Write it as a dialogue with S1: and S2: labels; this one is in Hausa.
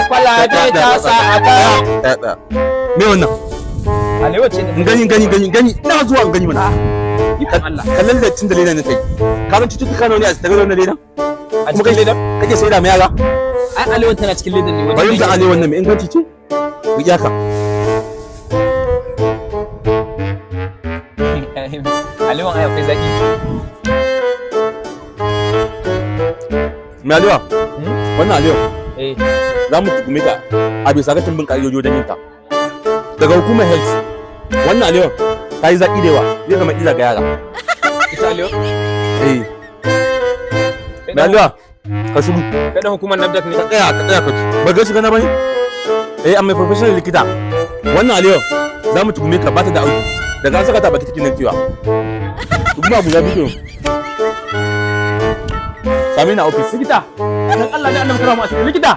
S1: kwalabe ta sa aka.
S2: Me wannan?
S1: Alewa ce ne.
S2: Gani ina zuwa gani mana.
S1: Ikon Allah.
S2: Kallon da cin da leda ne kai. Ka san cututtuka nawa ne a cikin wannan leda?
S1: A cikin ledan?
S2: Kake sai da mai yara?
S1: Ai alewan tana cikin ledan ne.
S2: Bari da alewan nan mai inganci ce? Riya ka.
S1: Alewan ai akwai zaki.
S2: Me alewa? Wannan alewa. Za mu tukume ka a bisa ga tumbin ƙa'idoji wajen yin ta. Daga hukumar health, wannan alewa ta yi zaƙi da yawa, zai zama illa ga yara.
S1: Ita alewa?
S2: Me alewa? Ka shigo.
S1: Kai dan hukumar NAFDAC ne?
S2: Ka tsaya ka ci. Ba ga shiga na bane? Amma professional likita. Wannan alewa za mu tukume ka ba ta da auki. Daga an saka ta baki take nan cewa. Kuma abu ya bidiyo. Sami na office likita. Dan Allah ne annabi karamu asiri likita.